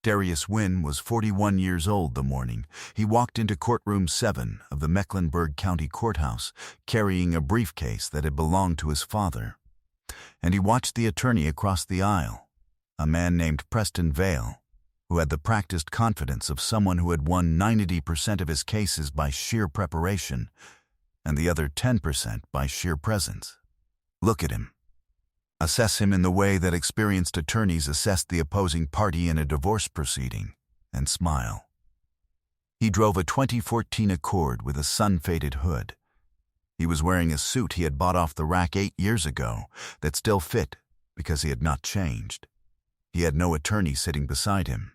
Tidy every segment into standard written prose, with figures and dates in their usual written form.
Darius Wynn was 41 years old the morning he walked into courtroom 7 of the Mecklenburg County Courthouse, carrying a briefcase that had belonged to his father. And he watched the attorney across the aisle, a man named Preston Vale, who had the practiced confidence of someone who had won 90% of his cases by sheer preparation, and the other 10% by sheer presence. Look at him. Assess him in the way that experienced attorneys assess the opposing party in a divorce proceeding, and smile. He drove a 2014 Accord with a sun-faded hood. He was wearing a suit he had bought off the rack 8 years ago that still fit because he had not changed. He had no attorney sitting beside him.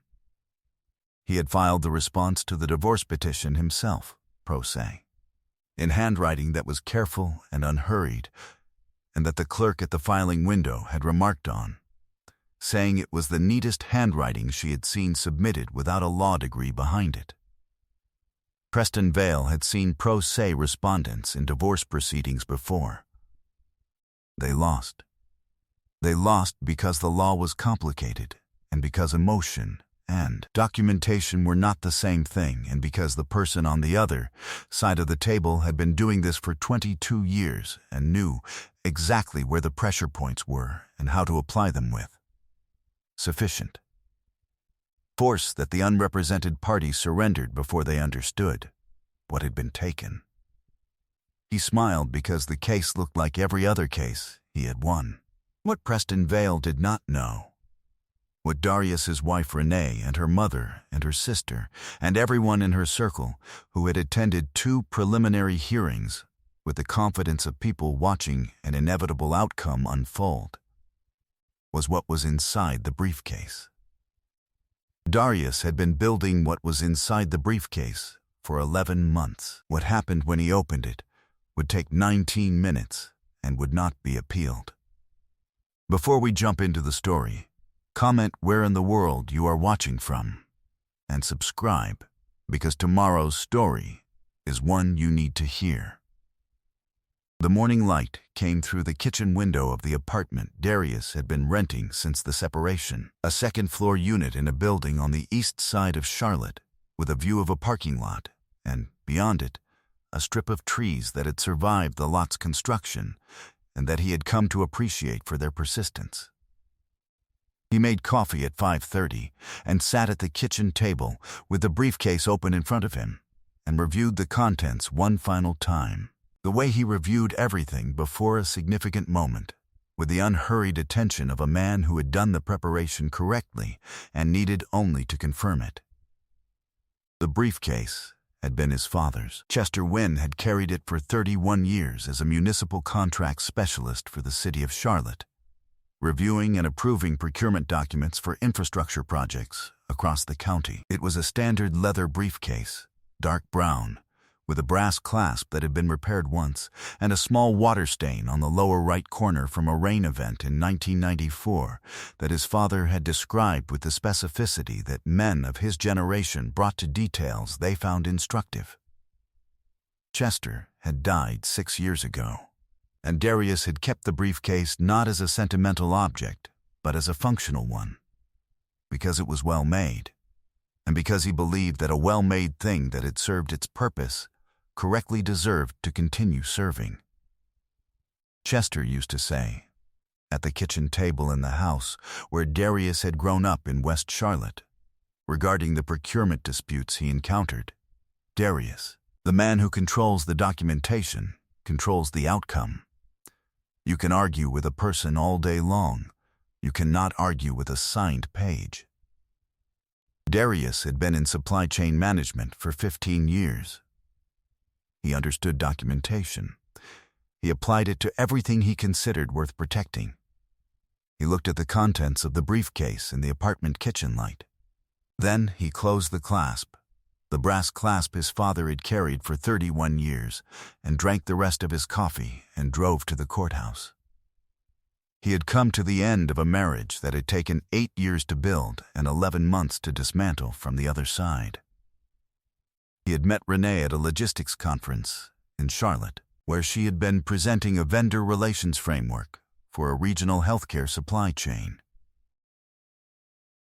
He had filed the response to the divorce petition himself, pro se, in handwriting that was careful and unhurried, and that the clerk at the filing window had remarked on, saying it was the neatest handwriting she had seen submitted without a law degree behind it. Preston Vale had seen pro se respondents in divorce proceedings before. They lost. They lost because the law was complicated, and because emotion and documentation were not the same thing, and because the person on the other side of the table had been doing this for 22 years and knew exactly where the pressure points were and how to apply them with sufficient force that the unrepresented party surrendered before they understood what had been taken. He smiled because the case looked like every other case he had won. What Preston Vale did not know, what Darius's wife Renee and her mother and her sister and everyone in her circle who had attended 2 preliminary hearings with the confidence of people watching an inevitable outcome unfold, was what was inside the briefcase. Darius had been building what was inside the briefcase for 11 months. What happened when he opened it would take 19 minutes and would not be appealed. Before we jump into the story, comment where in the world you are watching from, and subscribe, because tomorrow's story is one you need to hear. The morning light came through the kitchen window of the apartment Darius had been renting since the separation, a second-floor unit in a building on the east side of Charlotte, with a view of a parking lot, and, beyond it, a strip of trees that had survived the lot's construction and that he had come to appreciate for their persistence. He made coffee at 5:30 and sat at the kitchen table with the briefcase open in front of him and reviewed the contents one final time, the way he reviewed everything before a significant moment, with the unhurried attention of a man who had done the preparation correctly and needed only to confirm it. The briefcase had been his father's. Chester Wynn had carried it for 31 years as a municipal contract specialist for the city of Charlotte, reviewing and approving procurement documents for infrastructure projects across the county. It was a standard leather briefcase, dark brown, with a brass clasp that had been repaired once, and a small water stain on the lower right corner from a rain event in 1994 that his father had described with the specificity that men of his generation brought to details they found instructive. Chester had died 6 years ago, and Darius had kept the briefcase not as a sentimental object, but as a functional one, because it was well made, and because he believed that a well-made thing that had served its purpose correctly deserved to continue serving. Chester used to say, at the kitchen table in the house where Darius had grown up in West Charlotte, regarding the procurement disputes he encountered, Darius, the man who controls the documentation, controls the outcome. You can argue with a person all day long. You cannot argue with a signed page. Darius had been in supply chain management for 15 years. He understood documentation. He applied it to everything he considered worth protecting. He looked at the contents of the briefcase in the apartment kitchen light. Then he closed the clasp, the brass clasp his father had carried for 31 years, and drank the rest of his coffee and drove to the courthouse. He had come to the end of a marriage that had taken 8 years to build and 11 months to dismantle from the other side. He had met Renee at a logistics conference in Charlotte, where she had been presenting a vendor relations framework for a regional healthcare supply chain.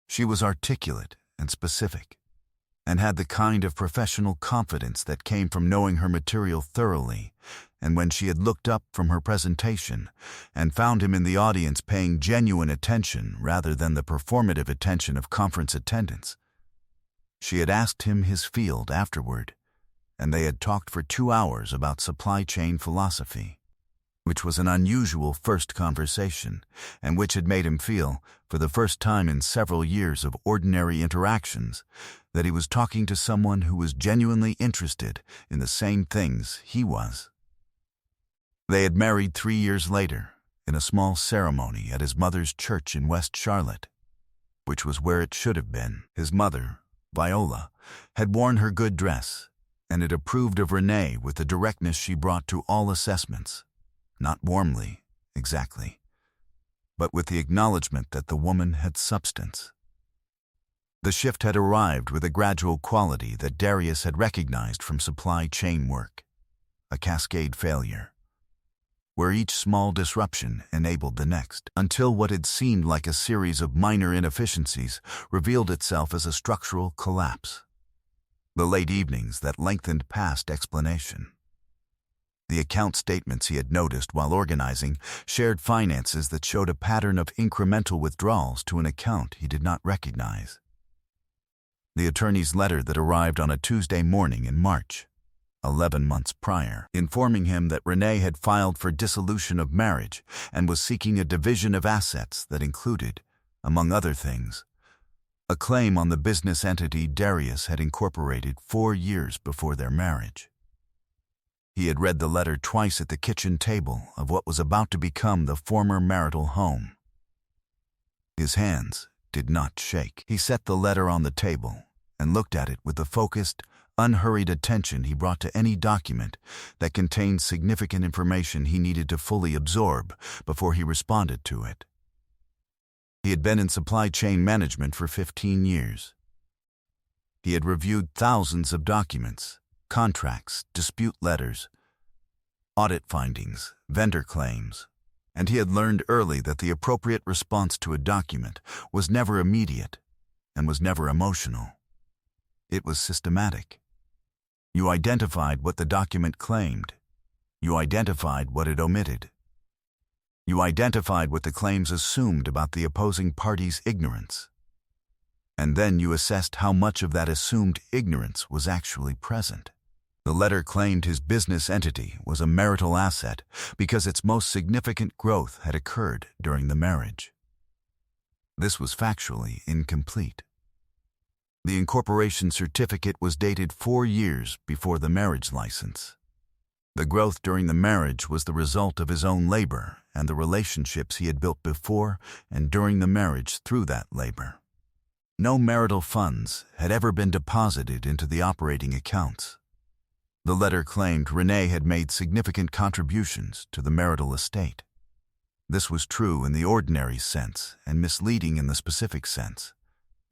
She was articulate and specific, and had the kind of professional confidence that came from knowing her material thoroughly, and when she had looked up from her presentation and found him in the audience paying genuine attention rather than the performative attention of conference attendants. She had asked him his field afterward, and they had talked for 2 hours about supply chain philosophy, which was an unusual first conversation, and which had made him feel, for the first time in several years of ordinary interactions, that he was talking to someone who was genuinely interested in the same things he was. They had married 3 years later, in a small ceremony at his mother's church in West Charlotte, which was where it should have been. His mother, Viola, had worn her good dress, and had approved of Renee with the directness she brought to all assessments. Not warmly, exactly, but with the acknowledgement that the woman had substance. The shift had arrived with a gradual quality that Darius had recognized from supply chain work, a cascade failure, where each small disruption enabled the next, until what had seemed like a series of minor inefficiencies revealed itself as a structural collapse. The late evenings that lengthened past explanation. The account statements he had noticed while organizing shared finances that showed a pattern of incremental withdrawals to an account he did not recognize. The attorney's letter that arrived on a Tuesday morning in March, 11 months prior, informing him that Renee had filed for dissolution of marriage and was seeking a division of assets that included, among other things, a claim on the business entity Darius had incorporated 4 years before their marriage. He had read the letter twice at the kitchen table of what was about to become the former marital home. His hands did not shake. He set the letter on the table and looked at it with the focused, unhurried attention he brought to any document that contained significant information he needed to fully absorb before he responded to it. He had been in supply chain management for 15 years. He had reviewed thousands of documents, contracts, dispute letters, audit findings, vendor claims, and he had learned early that the appropriate response to a document was never immediate and was never emotional. It was systematic. You identified what the document claimed. You identified what it omitted. You identified what the claims assumed about the opposing party's ignorance. And then you assessed how much of that assumed ignorance was actually present. The letter claimed his business entity was a marital asset because its most significant growth had occurred during the marriage. This was factually incomplete. The incorporation certificate was dated 4 years before the marriage license. The growth during the marriage was the result of his own labor and the relationships he had built before and during the marriage through that labor. No marital funds had ever been deposited into the operating accounts. The letter claimed Renee had made significant contributions to the marital estate. This was true in the ordinary sense and misleading in the specific sense,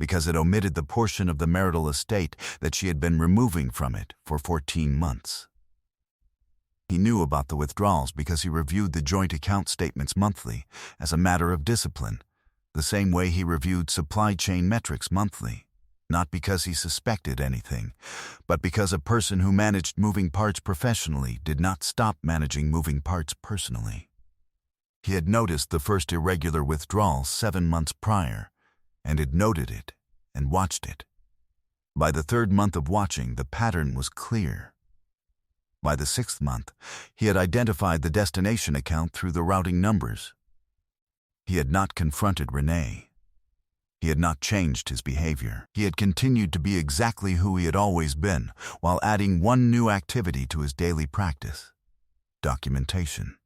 because it omitted the portion of the marital estate that she had been removing from it for 14 months. He knew about the withdrawals because he reviewed the joint account statements monthly as a matter of discipline, the same way he reviewed supply chain metrics monthly, not because he suspected anything, but because a person who managed moving parts professionally did not stop managing moving parts personally. He had noticed the first irregular withdrawal 7 months prior, and had noted it and watched it. By the 3rd month of watching, the pattern was clear. By the 6th month, he had identified the destination account through the routing numbers. He had not confronted Renee. He had not changed his behavior. He had continued to be exactly who he had always been, while adding one new activity to his daily practice: documentation.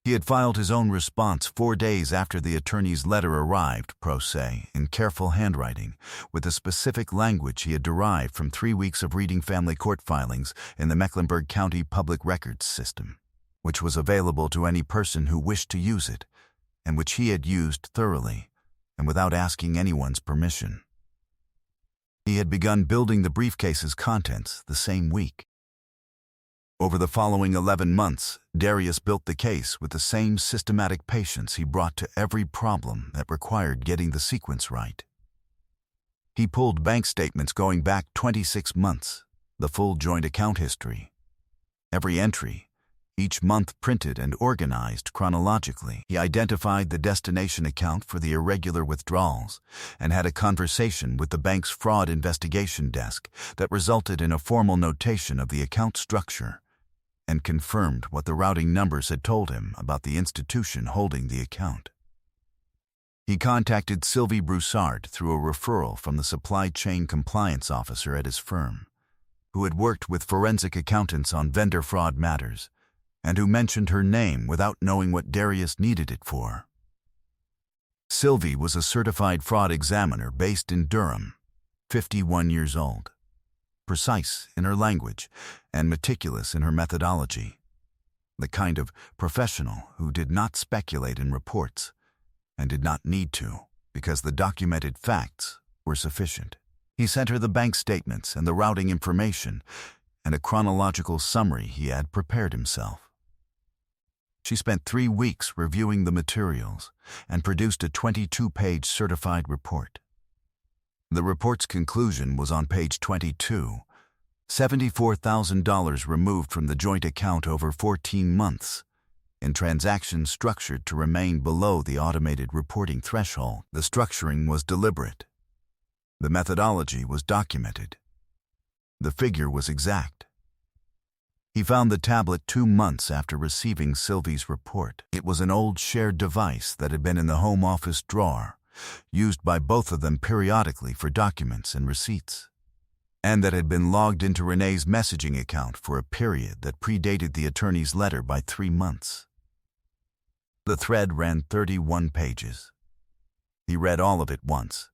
He had filed his own response 4 days after the attorney's letter arrived, pro se, in careful handwriting, with the specific language he had derived from 3 weeks of reading family court filings in the Mecklenburg County Public Records System, which was available to any person who wished to use it, and which he had used thoroughly, and without asking anyone's permission. He had begun building the briefcase's contents the same week. Over the following 11 months, Darius built the case with the same systematic patience he brought to every problem that required getting the sequence right. He pulled bank statements going back 26 months, the full joint account history. Every entry, each month printed and organized chronologically. He identified the destination account for the irregular withdrawals and had a conversation with the bank's fraud investigation desk that resulted in a formal notation of the account structure and confirmed what the routing numbers had told him about the institution holding the account. He contacted Sylvie Broussard through a referral from the supply chain compliance officer at his firm, who had worked with forensic accountants on vendor fraud matters, and who mentioned her name without knowing what Darius needed it for. Sylvie was a certified fraud examiner based in Durham, 51 years old, precise in her language and meticulous in her methodology, the kind of professional who did not speculate in reports and did not need to because the documented facts were sufficient. He sent her the bank statements and the routing information and a chronological summary he had prepared himself. She spent 3 weeks reviewing the materials and produced a 22-page certified report. The report's conclusion was on page 22, $74,000 removed from the joint account over 14 months, in transactions structured to remain below the automated reporting threshold. The structuring was deliberate. The methodology was documented. The figure was exact. He found the tablet 2 months after receiving Sylvie's report. It was an old shared device that had been in the home office drawer, used by both of them periodically for documents and receipts, and that had been logged into Renee's messaging account for a period that predated the attorney's letter by 3 months. The thread ran 31 pages. He read all of it once,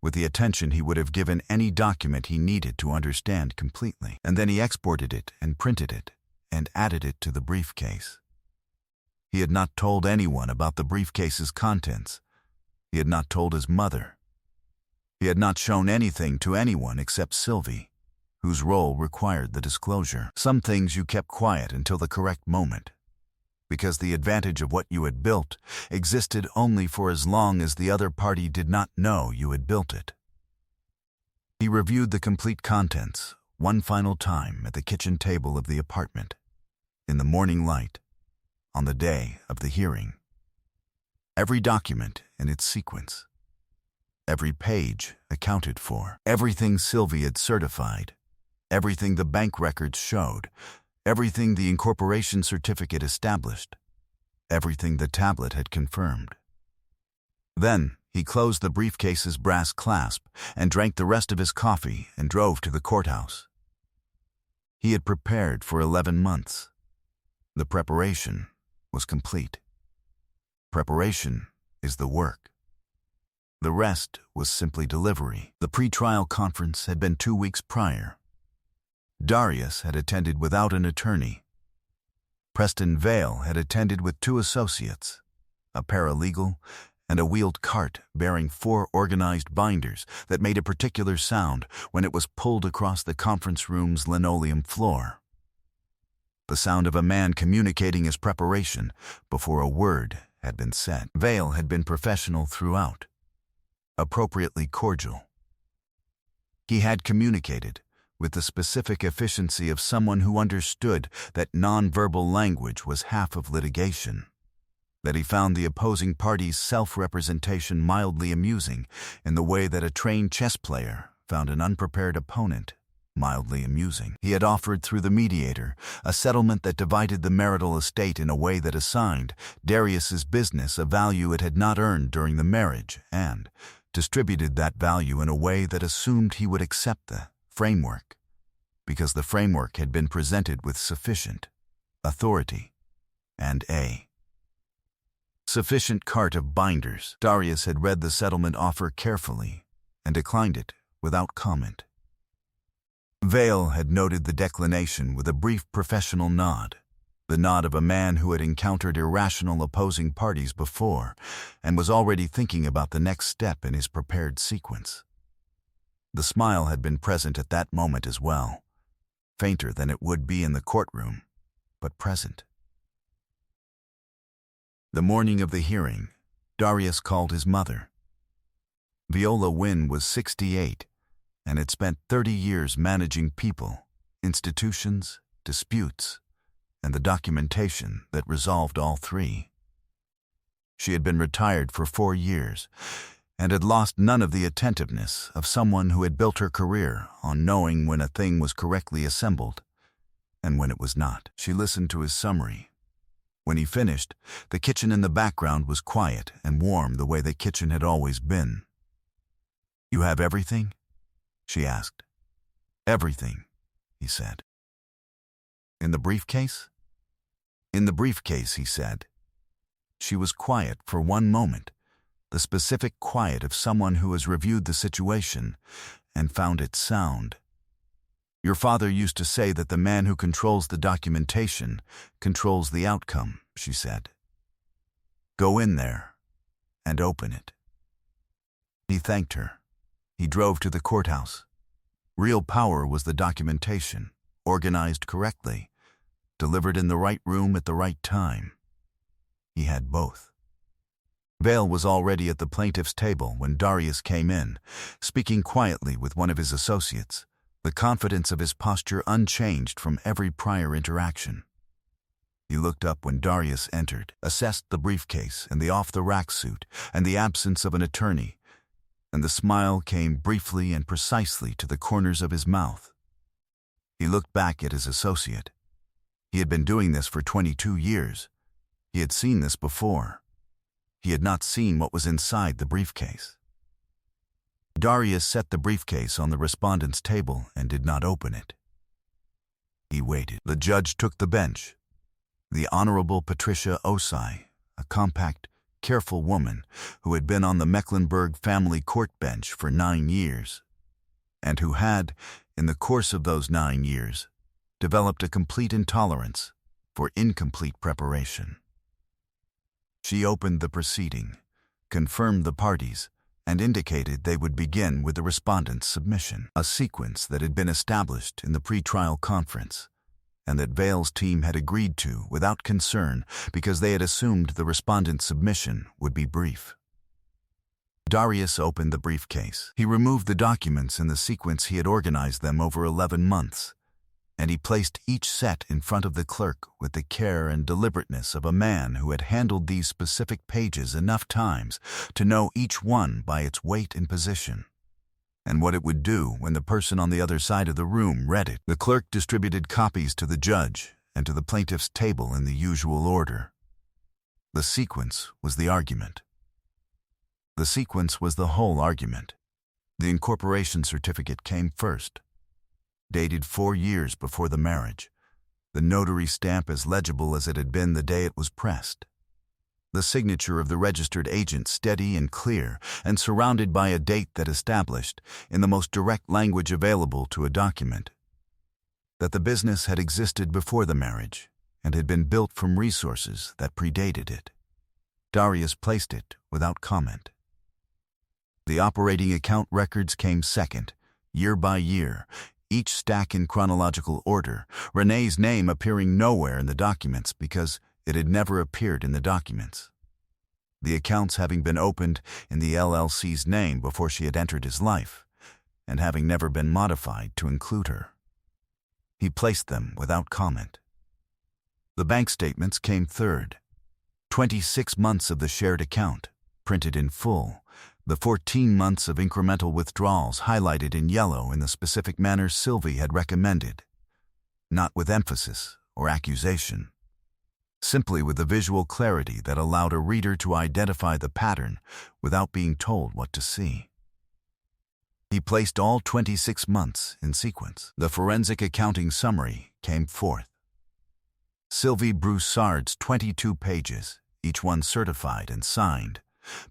with the attention he would have given any document he needed to understand completely, and then he exported it and printed it and added it to the briefcase. He had not told anyone about the briefcase's contents. He had not told his mother. He had not shown anything to anyone except Sylvie, whose role required the disclosure. Some things you kept quiet until the correct moment, because the advantage of what you had built existed only for as long as the other party did not know you had built it. He reviewed the complete contents one final time at the kitchen table of the apartment, in the morning light, on the day of the hearing. Every document in its sequence, every page accounted for, everything Sylvie had certified, everything the bank records showed, everything the incorporation certificate established, everything the tablet had confirmed. Then he closed the briefcase's brass clasp and drank the rest of his coffee and drove to the courthouse. He had prepared for 11 months. The preparation was complete. Preparation is the work. The rest was simply delivery. The pre-trial conference had been 2 weeks prior. Darius had attended without an attorney. Preston Vale had attended with 2 associates, a paralegal, and a wheeled cart bearing 4 organized binders that made a particular sound when it was pulled across the conference room's linoleum floor. The sound of a man communicating his preparation before a word had been said. Vale had been professional throughout, appropriately cordial. He had communicated with the specific efficiency of someone who understood that nonverbal language was half of litigation, that he found the opposing party's self-representation mildly amusing in the way that a trained chess player found an unprepared opponent mildly amusing. He had offered through the mediator a settlement that divided the marital estate in a way that assigned Darius's business a value it had not earned during the marriage and distributed that value in a way that assumed he would accept the framework, because the framework had been presented with sufficient authority and a sufficient cart of binders. Darius had read the settlement offer carefully and declined it without comment. Vale had noted the declination with a brief professional nod, the nod of a man who had encountered irrational opposing parties before and was already thinking about the next step in his prepared sequence. The smile had been present at that moment as well, fainter than it would be in the courtroom, but present. The morning of the hearing, Darius called his mother. Viola Wynne was 68 and had spent 30 years managing people, institutions, disputes, and the documentation that resolved all three. She had been retired for 4 years and had lost none of the attentiveness of someone who had built her career on knowing when a thing was correctly assembled and when it was not. She listened to his summary. When he finished, the kitchen in the background was quiet and warm the way the kitchen had always been. "You have everything?" she asked. "Everything," he said. "In the briefcase?" "In the briefcase," he said. She was quiet for one moment, the specific quiet of someone who has reviewed the situation and found it sound. "Your father used to say that the man who controls the documentation controls the outcome," she said. "Go in there and open it." He thanked her. He drove to the courthouse. Real power was the documentation, organized correctly, delivered in the right room at the right time. He had both. Vale was already at the plaintiff's table when Darius came in, speaking quietly with one of his associates, the confidence of his posture unchanged from every prior interaction. He looked up when Darius entered, assessed the briefcase and the off-the-rack suit and the absence of an attorney, and the smile came briefly and precisely to the corners of his mouth. He looked back at his associate. He had been doing this for 22 years. He had seen this before. He had not seen what was inside the briefcase. Darius set the briefcase on the respondent's table and did not open it. He waited. The judge took the bench. The Honorable Patricia Osai, a compact, careful woman who had been on the Mecklenburg family court bench for 9 years, and who had, in the course of those 9 years, developed a complete intolerance for incomplete preparation. She opened the proceeding, confirmed the parties, and indicated they would begin with the respondent's submission, a sequence that had been established in the pre-trial conference, and that Vale's team had agreed to without concern because they had assumed the respondent's submission would be brief. Darius opened the briefcase. He removed the documents in the sequence he had organized them over 11 months, and he placed each set in front of the clerk with the care and deliberateness of a man who had handled these specific pages enough times to know each one by its weight and position, and what it would do when the person on the other side of the room read it. The clerk distributed copies to the judge and to the plaintiff's table in the usual order. The sequence was the argument. The sequence was the whole argument. The incorporation certificate came first, dated 4 years before the marriage, the notary stamp as legible as it had been the day it was pressed. The signature of the registered agent steady and clear and surrounded by a date that established, in the most direct language available to a document, that the business had existed before the marriage and had been built from resources that predated it. Darius placed it without comment. The operating account records came second, year by year, each stack in chronological order, Renee's name appearing nowhere in the documents because it had never appeared in the documents, the accounts having been opened in the LLC's name before she had entered his life, and having never been modified to include her. He placed them without comment. The bank statements came third. 26 months of the shared account, printed in full, the 14 months of incremental withdrawals highlighted in yellow in the specific manner Sylvie had recommended, not with emphasis or accusation, simply with the visual clarity that allowed a reader to identify the pattern without being told what to see. He placed all 26 months in sequence. The forensic accounting summary came fourth. Sylvie Broussard's 22 pages, each one certified and signed,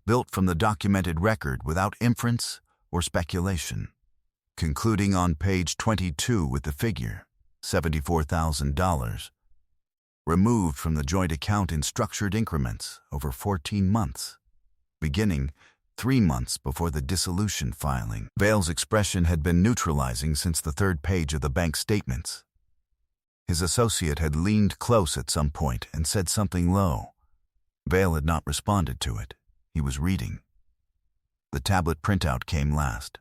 built from the documented record without inference or speculation, concluding on page 22 with the figure, $74,000, removed from the joint account in structured increments over 14 months, beginning 3 months before the dissolution filing. Vale's expression had been neutralizing since the third page of the bank statements. His associate had leaned close at some point and said something low. Vale had not responded to it. He was reading. The tablet printout came last.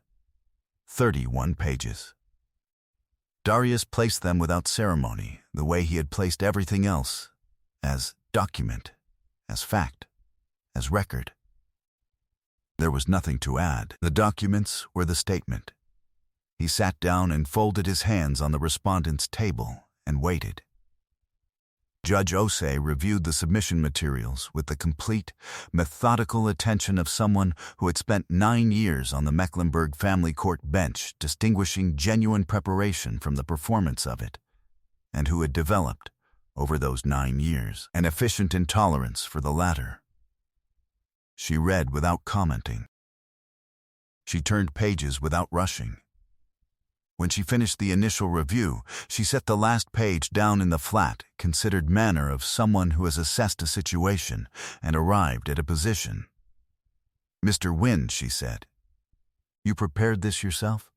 31 pages. Darius placed them without ceremony, the way he had placed everything else, as document, as fact, as record. There was nothing to add. The documents were the statement. He sat down and folded his hands on the respondent's table and waited. Judge Osei reviewed the submission materials with the complete, methodical attention of someone who had spent 9 years on the Mecklenburg family court bench distinguishing genuine preparation from the performance of it, and who had developed, over those 9 years, an efficient intolerance for the latter. She read without commenting. She turned pages without rushing. When she finished the initial review, she set the last page down in the flat, considered manner of someone who has assessed a situation and arrived at a position. "Mr. Wynne," she said. "You prepared this yourself?"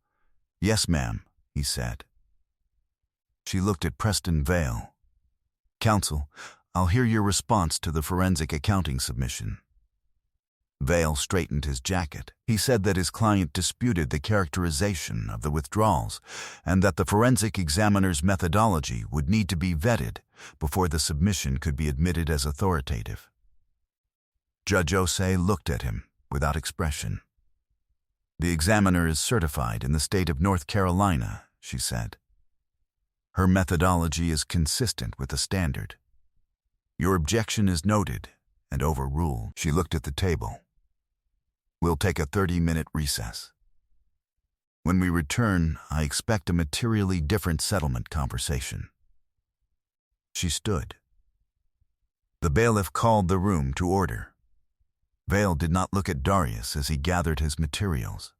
"Yes, ma'am," he said. She looked at Preston Vale. "Counsel, I'll hear your response to the forensic accounting submission." Vale straightened his jacket. He said that his client disputed the characterization of the withdrawals and that the forensic examiner's methodology would need to be vetted before the submission could be admitted as authoritative. Judge Osei looked at him without expression. "The examiner is certified in the state of North Carolina," she said. "Her methodology is consistent with the standard. Your objection is noted and overruled." She looked at the table. "We'll take a 30-minute recess. When we return, I expect a materially different settlement conversation." She stood. The bailiff called the room to order. Vale did not look at Darius as he gathered his materials.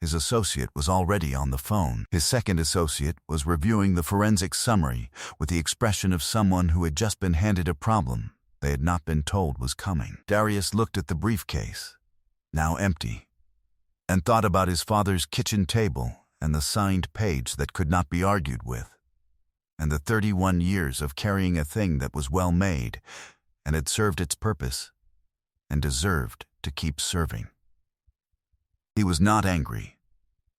His associate was already on the phone. His second associate was reviewing the forensic summary with the expression of someone who had just been handed a problem they had not been told was coming. Darius looked at the briefcase, now empty, and thought about his father's kitchen table and the signed page that could not be argued with, and the 31 years of carrying a thing that was well made and had served its purpose and deserved to keep serving. He was not angry.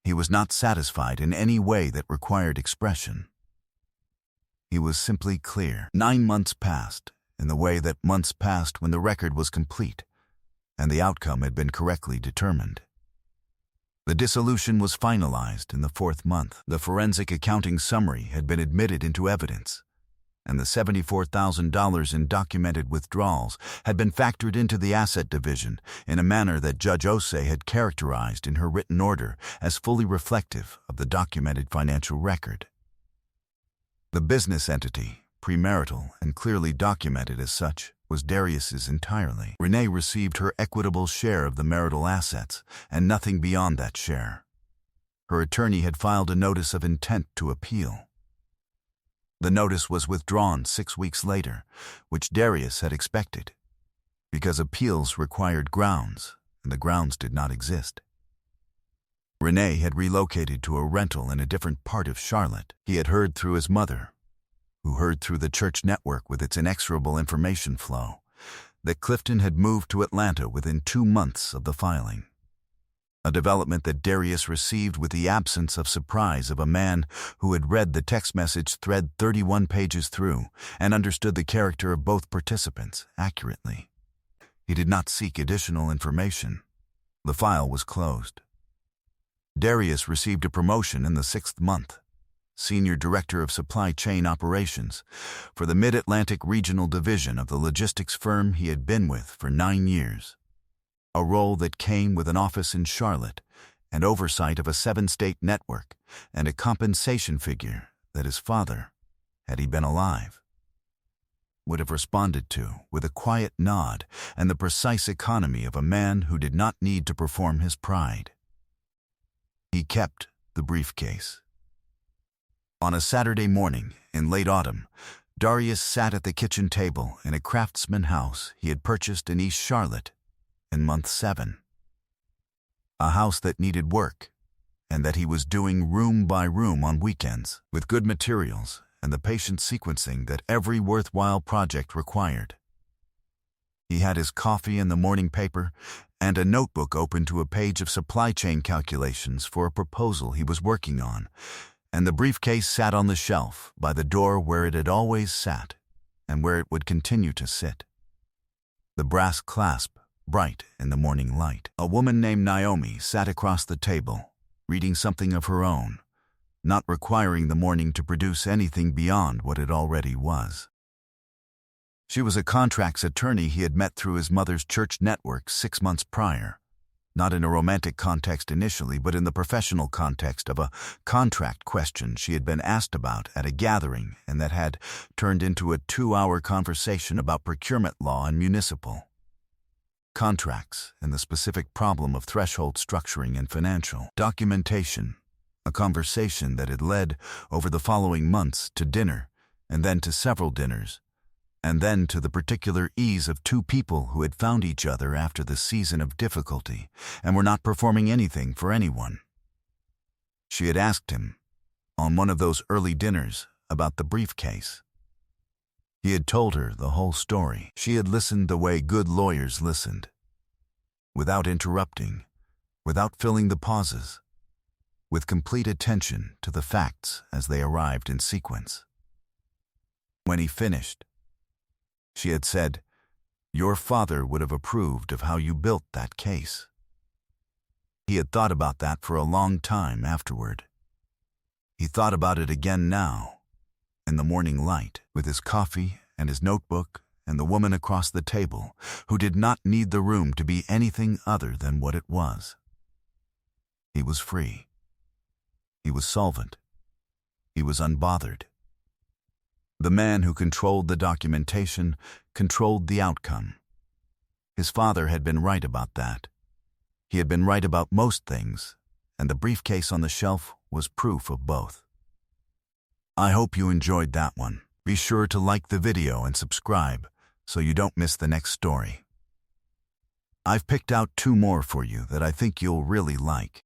He was not satisfied in any way that required expression. He was simply clear. 9 months passed, in the way that months passed when the record was complete, and the outcome had been correctly determined. The dissolution was finalized in the 4th month. The forensic accounting summary had been admitted into evidence, and the $74,000 in documented withdrawals had been factored into the asset division in a manner that Judge Osei had characterized in her written order as fully reflective of the documented financial record. The business entity, premarital and clearly documented as such, was Darius's entirely. Renee received her equitable share of the marital assets, and nothing beyond that share. Her attorney had filed a notice of intent to appeal. The notice was withdrawn 6 weeks later, which Darius had expected, because appeals required grounds, and the grounds did not exist. Renee had relocated to a rental in a different part of Charlotte. He had heard through his mother, who heard through the church network with its inexorable information flow, that Clifton had moved to Atlanta within 2 months of the filing. A development that Darius received with the absence of surprise of a man who had read the text message thread 31 pages through and understood the character of both participants accurately. He did not seek additional information. The file was closed. Darius received a promotion in the 6th month, Senior Director of Supply Chain Operations, for the Mid-Atlantic Regional Division of the logistics firm he had been with for 9 years. A role that came with an office in Charlotte and oversight of a 7-state network and a compensation figure that his father, had he been alive, would have responded to with a quiet nod and the precise economy of a man who did not need to perform his pride. He kept the briefcase. On a Saturday morning in late autumn, Darius sat at the kitchen table in a craftsman house he had purchased in East Charlotte in month 7. A house that needed work, and that he was doing room by room on weekends, with good materials and the patient sequencing that every worthwhile project required. He had his coffee and the morning paper, and a notebook open to a page of supply chain calculations for a proposal he was working on, and the briefcase sat on the shelf by the door where it had always sat, and where it would continue to sit. The brass clasp bright in the morning light. A woman named Naomi sat across the table, reading something of her own, not requiring the morning to produce anything beyond what it already was. She was a contracts attorney he had met through his mother's church network 6 months prior, not in a romantic context initially, but in the professional context of a contract question she had been asked about at a gathering and that had turned into a 2-hour conversation about procurement law and municipal contracts and the specific problem of threshold structuring and financial documentation, a conversation that had led over the following months to dinner, and then to several dinners, and then to the particular ease of 2 people who had found each other after the season of difficulty and were not performing anything for anyone. She had asked him, on one of those early dinners, about the briefcase. He had told her the whole story. She had listened the way good lawyers listened, without interrupting, without filling the pauses, with complete attention to the facts as they arrived in sequence. When he finished, she had said, "Your father would have approved of how you built that case." He had thought about that for a long time afterward. He thought about it again now, in the morning light, with his coffee and his notebook and the woman across the table, who did not need the room to be anything other than what it was. He was free. He was solvent. He was unbothered. The man who controlled the documentation controlled the outcome. His father had been right about that. He had been right about most things, and the briefcase on the shelf was proof of both. I hope you enjoyed that one. Be sure to like the video and subscribe so you don't miss the next story. I've picked out 2 more for you that I think you'll really like.